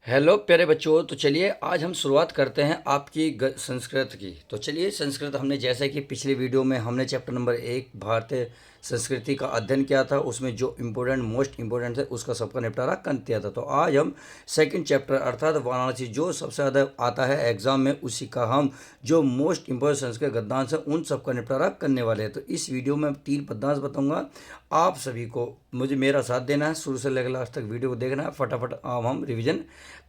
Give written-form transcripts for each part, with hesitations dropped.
Hello प्यारे बच्चों। तो चलिए आज हम शुरुआत करते हैं आपकी संस्कृत की। तो चलिए संस्कृत हमने जैसे कि पिछली वीडियो में हमने चैप्टर नंबर 1 भारतीय संस्कृति का अध्ययन किया था, उसमें जो इम्पोर्टेंट मोस्ट इम्पोर्टेंट है उसका सबका निपटारा कर दिया था। तो आज हम सेकंड चैप्टर अर्थात वाराणसी जो सबसे ज़्यादा आता है एग्जाम में, उसी का हम जो मोस्ट इम्पोर्टेंट संस्कृत गद्यांश है उन सबका निपटारा करने वाले हैं। तो इस वीडियो में 3 पद्यांश बताऊंगा। आप सभी को मुझे मेरा साथ देना है, शुरू से लेकर लास्ट तक वीडियो को देखना है। फटाफट हम रिवीजन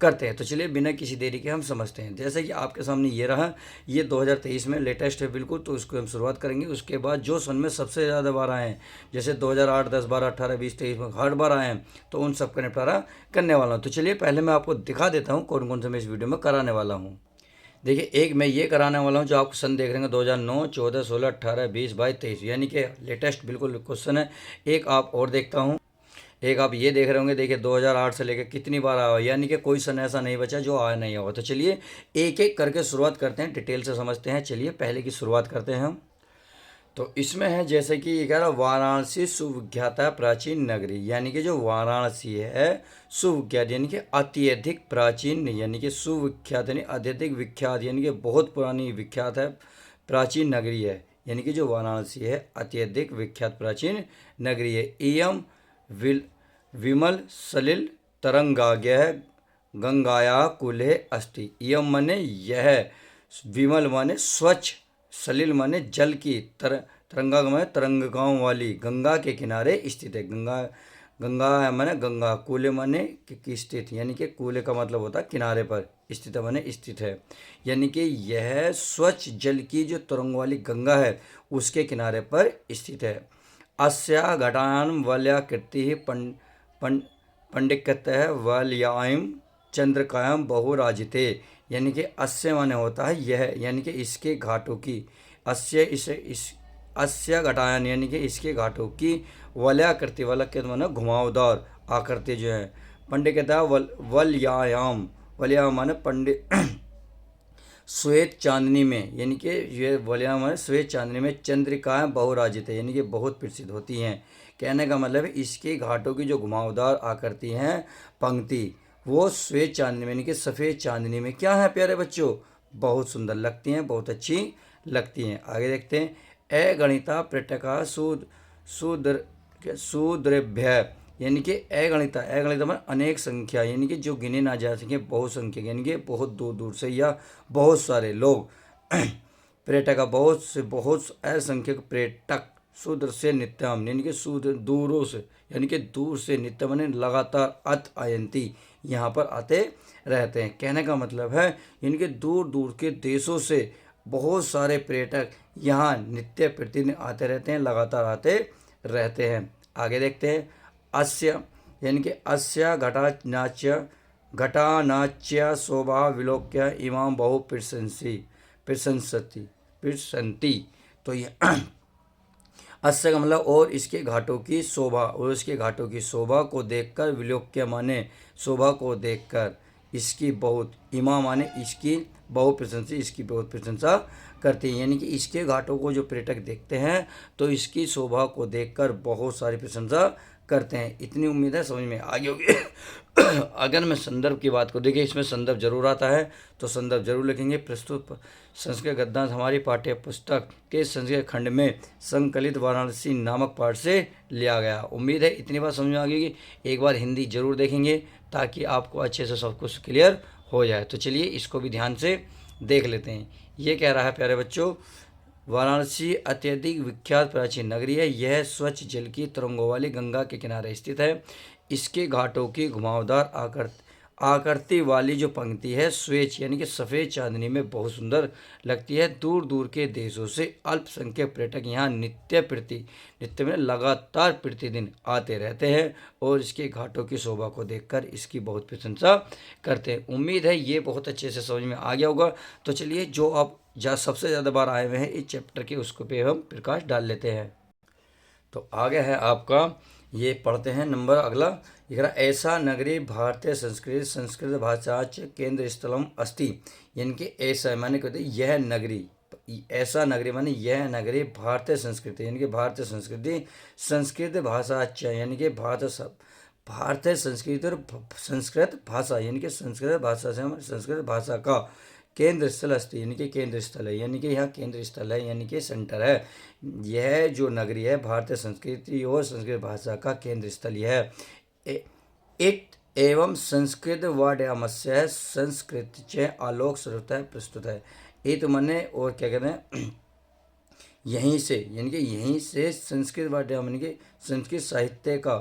करते हैं। तो चलिए बिना किसी देरी के हम समझते हैं। जैसे कि आपके सामने ये रहा, ये 2023 में लेटेस्ट है बिल्कुल, तो उसको हम शुरुआत करेंगे। उसके बाद जो सन में सबसे ज़्यादा बार आए हैं, जैसे 2008, 10, 12, 18, 20, 23 में हर बार आए हैं, तो उन सब का निपटारा करने वाला हूँ। तो चलिए पहले मैं आपको दिखा देता हूँ कौन कौन से मैं इस वीडियो में कराने वाला हूँ। देखिए, एक मैं ये कराने वाला हूँ जो आप सन देख रहे हैं 2009, 14, 16, 18, 20, 22, 23, यानी कि लेटेस्ट बिल्कुल क्वेश्चन है। एक आप और देखता हूँ, एक आप ये देख रहे होंगे। देखिए 2008 से लेकर कितनी बार आया हुआ है, यानी कि कोई सन ऐसा नहीं बचा जो आया नहीं होगा। तो चलिए एक एक करके शुरुआत करते हैं, डिटेल से समझते हैं। चलिए पहले की शुरुआत करते हैं हम। तो इसमें है जैसे कि ये कह रहा वाराणसी सुविख्याता प्राचीन नगरी, यानी कि जो वाराणसी है सुविख्यात यानी कि अत्यधिक प्राचीन, यानी कि सुविख्यात यानी अत्यधिक विख्यात, यानी कि बहुत पुरानी विख्यात है, प्राचीन नगरी है। यानी कि जो वाराणसी है अत्यधिक विख्यात प्राचीन नगरी है। इयम विल विमल सलिल तरंगाग्य गंगाया कुले अस्ति। इयम माने यह, विमल माने स्वच्छ, सलिल माने जल की, तरंगा माने तरंगाओं वाली, गंगा के किनारे स्थित है। गंगा गंगा माने गंगा, कूले माने कि स्थित, यानी कि कूले का मतलब होता है किनारे पर, स्थित माने स्थित है। यानी कि यह स्वच्छ जल की जो तरंग वाली गंगा है उसके किनारे पर स्थित है। अस्या घटायां वलयाकृति पंडिकतः वलयाम चंद्रकायाम बहुराजिते। यानी कि अस्य माने होता है यह, यानी कि इसके घाटों की, अस्य इस अस्य घटायन यानी कि इसके घाटों की, वलयाकृति वलय के माने घुमावदार आकृति जो है। पंडित कहता है वलयाम, वलयाम माने पंडित श्वेत चांदनी में, यानी कि ये वलयाम है श्वेत चांदनी में, चंद्रिकाएं बहुराजित है यानी कि बहुत प्रसिद्ध होती हैं। कहने का मतलब है इसके घाटों की जो घुमावदार आकृति हैं पंक्ति, वो श्वेत चांदनी में यानी कि सफ़ेद चांदनी में क्या है प्यारे बच्चों, बहुत सुंदर लगती हैं, बहुत अच्छी लगती हैं। आगे देखते हैं। अगणिता पर्यटका सुद्रभ्य, यानी कि अगणिता, अगणिता में अनेक संख्या, यानी कि जो गिने ना जा सके, बहुत संख्या, यानी कि बहुत दूर दूर से या बहुत सारे लोग पर्यटक बहुत से, बहुत असंख्यक पर्यटक, शूद्र से नित्यम यानी कि शूद्र दूरों से, यानी कि दूर से, नित्य माने लगातार, अत आयंती यहाँ पर आते रहते हैं। कहने का मतलब है यानी कि दूर दूर के देशों से बहुत सारे पर्यटक यहाँ नित्य प्रतिदिन आते रहते हैं, लगातार आते रहते हैं। आगे देखते हैं। अस्य यानी कि अस्य घटानाच्य शोभा विलोक्य इमाम बहु प्रशंसती। तो ये अस्य का मतलब और इसके घाटों की शोभा, और इसके घाटों की शोभा को देखकर, विलोक्य माने शोभा को देखकर, इसकी बहुत, इमा माने इसकी, बहुत प्रशंसा, इसकी बहुत प्रशंसा करते हैं। यानी कि इसके घाटों को जो पर्यटक देखते हैं तो इसकी शोभा को देखकर बहुत सारी प्रशंसा करते हैं। इतनी उम्मीद है समझ में आ गई होगी। अगर मैं संदर्भ की बात करूँ, देखिए इसमें संदर्भ जरूर आता है, तो संदर्भ जरूर लिखेंगे। प्रस्तुत संस्कृत गद्यांश हमारी पाठ्य पुस्तक के संस्कृत खंड में संकलित वाराणसी नामक पाठ से लिया गया। उम्मीद है इतनी बात समझ में आ गई कि एक बार हिंदी जरूर देखेंगे ताकि आपको अच्छे से सब कुछ क्लियर हो जाए। तो चलिए इसको भी ध्यान से देख लेते हैं। ये कह रहा है प्यारे बच्चों, वाराणसी अत्यधिक विख्यात प्राचीन नगरी है। यह स्वच्छ जल की तरंगों वाली गंगा के किनारे स्थित है। इसके घाटों की घुमावदार आकृति वाली जो पंक्ति है श्वेत यानी कि सफ़ेद चांदनी में बहुत सुंदर लगती है। दूर दूर के देशों से अल्पसंख्यक पर्यटक यहाँ नित्य में लगातार प्रतिदिन आते रहते हैं और इसके घाटों की शोभा को देखकर इसकी बहुत प्रशंसा करते हैं। उम्मीद है ये बहुत अच्छे से समझ में आ गया होगा। तो चलिए जो आप सबसे ज़्यादा बार आए हुए हैं इस चैप्टर के, उसको पे हम प्रकाश डाल लेते हैं। तो आगे है आपका, ये पढ़ते हैं नंबर अगला। ऐसा नगरी भारतीय संस्कृत भाषा केंद्र स्थलम अस्ति, यानी कि ऐसा माने कहते यह नगरी, ऐसा नगरी माने यह नगरी भारतीय संस्कृति यानी कि भारतीय संस्कृति, संस्कृत भाषा यानी कि भारतीय संस्कृति और संस्कृत भाषा यानी कि संस्कृत भाषा से हमारे संस्कृत भाषा का केंद्र स्थल अस्ति यानी कि केंद्र स्थल है, यानी कि यहाँ केंद्र स्थल है यानी कि सेंटर है। यह जो नगरी है भारतीय संस्कृति और संस्कृत भाषा का केंद्र स्थल यह है। इट एवं संस्कृत वाड्यामस्य संस्कृत चे आलोक सर्वतः प्रस्तुत है। इत मने और क्या कहते हैं यहीं से यानी कि यहीं से संस्कृत वाड्याम यानी कि संस्कृत साहित्य का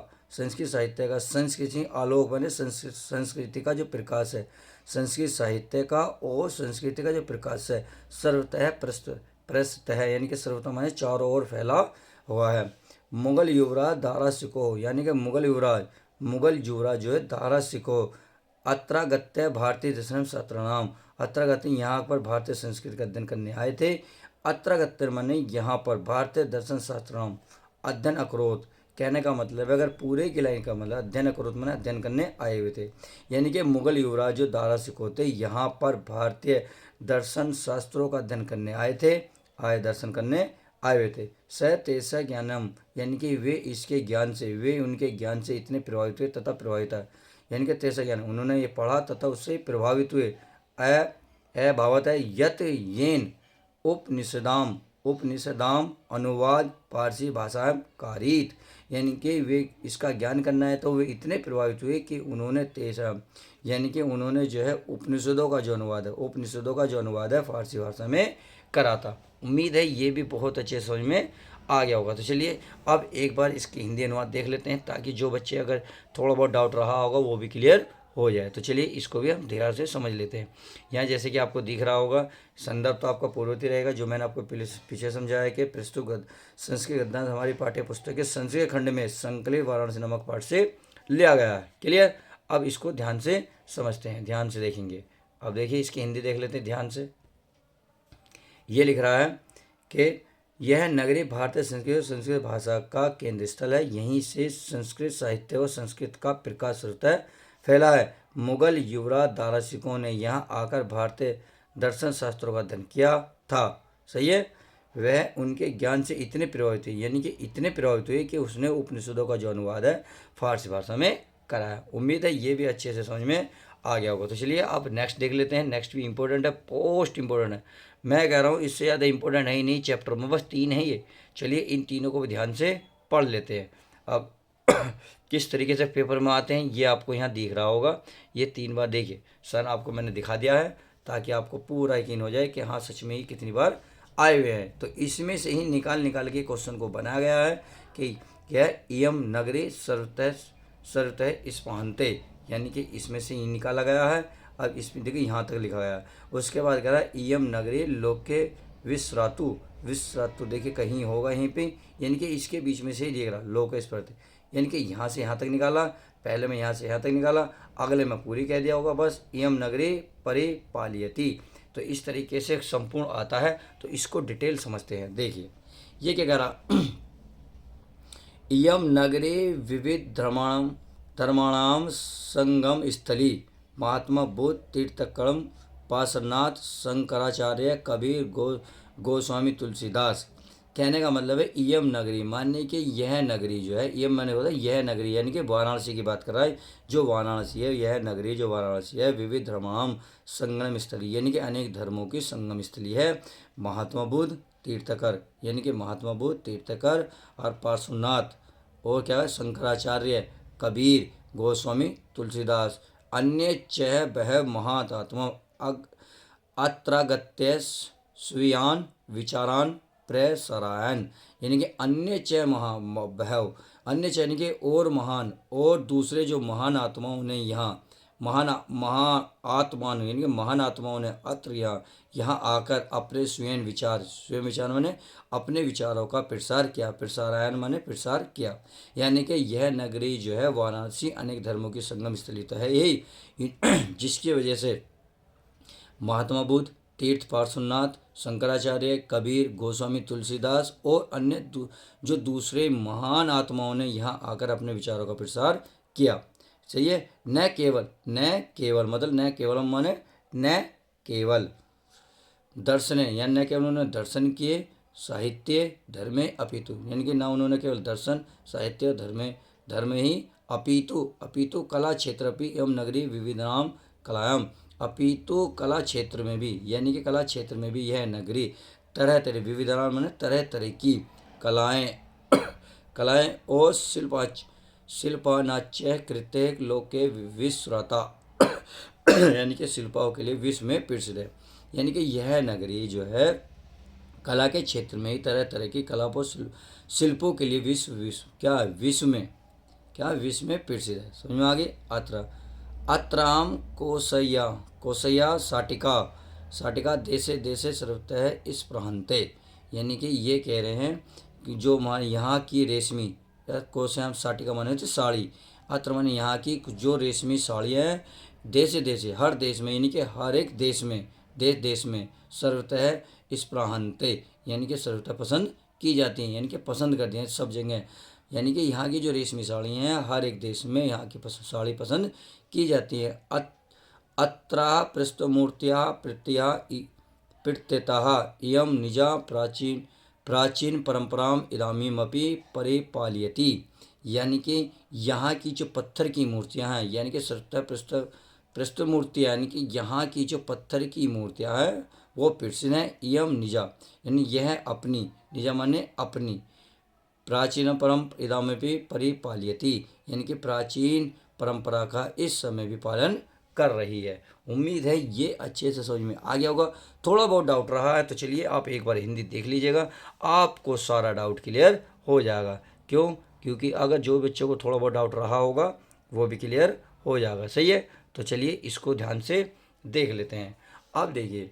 संस्कृति आलोक बने संस्कृति का जो प्रकाश है, संस्कृत साहित्य का और संस्कृति का जो प्रकाश है सर्वतः प्रस्तुत है यानी कि सर्वतः माने चारों ओर फैला हुआ है। मुगल युवराज दारा सिकोह यानी कि मुगल युवराज जो है दारा सिकोह अत्रागत्य भारतीय दर्शन शास्त्राणाम, अत्रागत्य यहाँ पर भारतीय संस्कृत का अध्ययन करने आए थे। अत्रागत्य माने यहाँ पर भारतीय दर्शन शास्त्राणाम अध्ययन अकरोत, कहने का मतलब है अगर पूरे की लाइन का मतलब अध्ययन अकरोत माने अध्ययन करने आए हुए थे, यानी कि मुगल युवराज जो दारा सिकोह थे यहाँ पर भारतीय दर्शन शास्त्रों का अध्ययन करने दर्शन करने आए हुए थे। स तेसा ज्ञानम यानी कि वे उनके ज्ञान से इतने प्रभावित हुए तथा प्रभावित है, यानी कि तेसा ज्ञान उन्होंने ये पढ़ा तथा उससे प्रभावित हुए। भावत है यत येन उपनिषदाम अनुवाद पारसी भाषा कारित, यानी कि वे इसका ज्ञान करना है तो वे इतने प्रभावित हुए कि उन्होंने तेसा यानी कि उन्होंने जो है उपनिषदों का जो अनुवाद है फारसी भाषा में करा था। उम्मीद है ये भी बहुत अच्छे समझ में आ गया होगा। तो चलिए अब एक बार इसकी हिंदी अनुवाद देख लेते हैं ताकि जो बच्चे अगर थोड़ा बहुत डाउट रहा होगा वो भी क्लियर हो जाए। तो चलिए इसको भी हम ध्यान से समझ लेते हैं। यहाँ जैसे कि आपको दिख रहा होगा संदर्भ तो आपका पूर्ववर्ती रहेगा जो मैंने आपको पीछे समझाया कि प्रस्तुत संस्कृत गद्यांश हमारी पाठ्य पुस्तक के संस्कृत खंड में संकलित वाराणसी नामक पाठ से लिया गया है। क्लियर। अब इसको ध्यान से समझते हैं, ध्यान से देखेंगे। अब देखिए इसकी हिंदी देख लेते हैं ध्यान से। ये लिख रहा है कि यह नगरी भारतीय संस्कृत भाषा का केंद्र स्थल है, यहीं से संस्कृत साहित्य और संस्कृत का प्रकाश स्वतः फैला है। मुगल युवराज दारा सिकोह ने यहाँ आकर भारतीय दर्शन शास्त्रों का अध्ययन किया था। सही है। वह उनके ज्ञान से इतने प्रभावित हुए यानी कि इतने प्रभावित हुए कि उसने उपनिषदों का जो अनुवाद है फारसी भाषा में कराया। उम्मीद है ये भी अच्छे से समझ में आ गया होगा। तो चलिए अब नेक्स्ट देख लेते हैं। नेक्स्ट भी इंपॉर्टेंट है, पोस्ट इंपॉर्टेंट है। मैं कह रहा हूँ इससे ज़्यादा इंपॉर्टेंट है ही नहीं चैप्टर में, बस 3 है ये। चलिए इन तीनों को भी ध्यान से पढ़ लेते हैं। अब किस तरीके से पेपर में आते हैं ये आपको यहाँ दिख रहा होगा। ये 3 बार देखिए सर आपको मैंने दिखा दिया है ताकि आपको पूरा यकीन हो जाए कि हाँ सच में ही कितनी बार आए हुए हैं। तो इसमें से ही निकाल के क्वेश्चन को बनाया गया है कि क्या इयम नगरी सर्वतः स्पहनते, यानी कि इसमें से ही निकाला गया है। अब इसमें देखिए यहाँ तक लिखा गया है। उसके बाद कह रहा है इयम नगरी लोके विश्रातु देखिए कहीं होगा यहीं पे, यानी कि इसके बीच में से ही देख रहा लोक स्पर्ति, यानी कि यहाँ से यहाँ तक निकाला। पहले में यहाँ से यहाँ तक निकाला, अगले में पूरी कह दिया होगा बस इयम नगरी परिपालियति। तो इस तरीके से संपूर्ण आता है। तो इसको डिटेल समझते हैं। देखिए ये क्या कह रहा इयम नगरे विविध धर्माणाम संगम स्थली महात्मा बुद्ध तीर्थकरम पार्श्वनाथ शंकराचार्य कबीर गोस्वामी तुलसीदास। कहने का मतलब है इयम नगरी मानने कि यह नगरी जो है, इयम माने होता है यह नगरी, यानी कि वाराणसी की बात कर रहा है। जो वाराणसी है यह नगरी जो वाराणसी है विविध धर्माणाम संगम स्थली, यानी कि अनेक धर्मों की संगम स्थली है। महात्मा बुद्ध तीर्थकर यानी कि महात्मा बुद्ध तीर्थकर और पार्श्वनाथ और क्या है शंकराचार्य कबीर गोस्वामी तुलसीदास अन्य चह बह महात्मा अत्रागत्य स्वीयान विचारान प्रसरायन, यानी कि अन्य चय महाभव अन्य चय यानी कि और महान और दूसरे जो महान आत्माओं ने यहाँ महान यानी कि महान आत्माओं ने अत्र यहाँ आकर अपने स्वयं विचार माने अपने विचारों का प्रसार किया। प्रसारायन माने प्रसार किया, यानी कि यह नगरी जो है वाराणसी अनेक धर्मों की संगम स्थली तो है यही, जिसकी वजह से महात्मा बुद्ध तीर्थ पार्श्वनाथ शंकराचार्य कबीर गोस्वामी तुलसीदास और अन्य जो दूसरे महान आत्माओं ने यहाँ आकर अपने विचारों का प्रसार किया। सही है। न केवल मतलब न केवल माने न केवल दर्शन या न केवल उन्होंने दर्शन किए साहित्य धर्म अपितु, यानी कि ना उन्होंने केवल दर्शन साहित्य धर्म ही अपितु अपितु कला क्षेत्रपि एवं नगरी विविधानां कलायां, अपितु कला क्षेत्र में भी यानी कि कला क्षेत्र में भी यह नगरी तरह तरह विविधानां माने तरह तरह की कलाएं कलाएं और शिल्पानाच्य कृत्य लोके विश्रुता यानी कि शिल्पाओं के लिए विश्व में प्रसिद्ध है। यानी कि यह नगरी जो है कला के क्षेत्र में ही तरह तरह की कला और शिल्पों के लिए विश्व में प्रसिद्ध है। समझ में आ गई। अत्राम कोसया साटिका देशे देशे सर्वतः स्पृहन्ते, यानी कि ये कह रहे हैं कि जो यहाँ की रेशमी कोसयाम साटिका माने होती साड़ी, अत्र माने यहाँ की जो रेशमी साड़ियाँ हैं देशे देशे हर देश में यानी कि हर एक देश में देश में सर्वतः स्पृहन्ते यानी कि सर्वतः पसंद की जाती हैं, यानी कि पसंद करती हैं सब जगह। यानी कि यहाँ की जो रेशमी साड़ियाँ हैं हर एक देश में यहाँ की साड़ी पसंद की जाती है। अत्र पृष्ठमूर्त्या प्रत्यतः इयं निजा प्राचीन परंपराम इदानीमपि परिपालयति, यानी कि यहाँ की जो पत्थर की मूर्तियाँ हैं यानी कि पृष्ठ मूर्तियाँ यानी कि यहाँ की जो पत्थर की मूर्तियाँ हैं वो प्रसिद्ध हैं। इयम निजा यानी यह अपनी, निजा माने अपनी, प्राचीन परम इदानीमपि परिपालयति यानी कि प्राचीन परंपरा का इस समय भी पालन कर रही है। उम्मीद है ये अच्छे से समझ में आ गया होगा। थोड़ा बहुत डाउट रहा है तो चलिए आप एक बार हिंदी देख लीजिएगा, आपको सारा डाउट क्लियर हो जाएगा। क्यों? क्योंकि अगर जो बच्चों को थोड़ा बहुत डाउट रहा होगा वो भी क्लियर हो जाएगा। सही है, तो चलिए इसको ध्यान से देख लेते हैं। अब देखिए,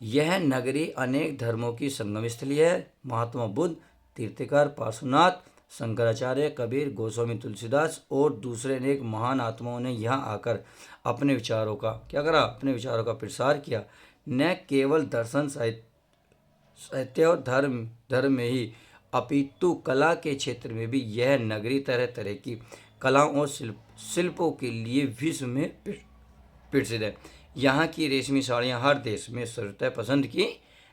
यह नगरी अनेक धर्मों की संगम स्थली है। महात्मा बुद्ध, तीर्थकर, पार्श्वनाथ, शंकराचार्य, कबीर, गोस्वामी तुलसीदास और दूसरे अनेक महान आत्माओं ने यहाँ आकर अपने विचारों का क्या करा, अपने विचारों का प्रसार किया। न केवल दर्शन साहित्य और धर्म में ही अपितु कला के क्षेत्र में भी यह नगरी तरह तरह की कलाओं और शिल्पों के लिए विश्व में प्रसिद्ध है। यहाँ की रेशमी साड़ियाँ हर देश में सर्वतः पसंद की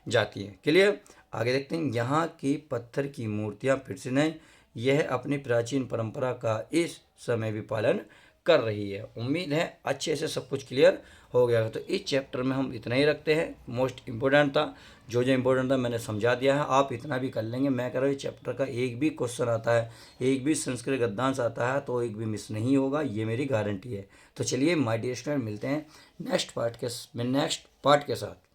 जाती हैं। क्लियर? आगे देखते हैं। यहाँ की पत्थर की मूर्तियाँ प्रसिद्ध हैं। यह अपनी प्राचीन परंपरा का इस समय भी पालन कर रही है। उम्मीद है अच्छे से सब कुछ क्लियर हो गया। तो इस चैप्टर में हम इतना ही रखते हैं। मोस्ट इम्पोर्टेंट था, जो इम्पोर्टेंट था मैंने समझा दिया है, आप इतना भी कर लेंगे। मैं कह रहा हूँ इस चैप्टर का एक भी क्वेश्चन आता है, एक भी संस्कृत गद्यांश आता है तो एक भी मिस नहीं होगा, ये मेरी गारंटी है। तो चलिए माय डियर स्टूडेंट, मिलते हैं नेक्स्ट पार्ट के साथ।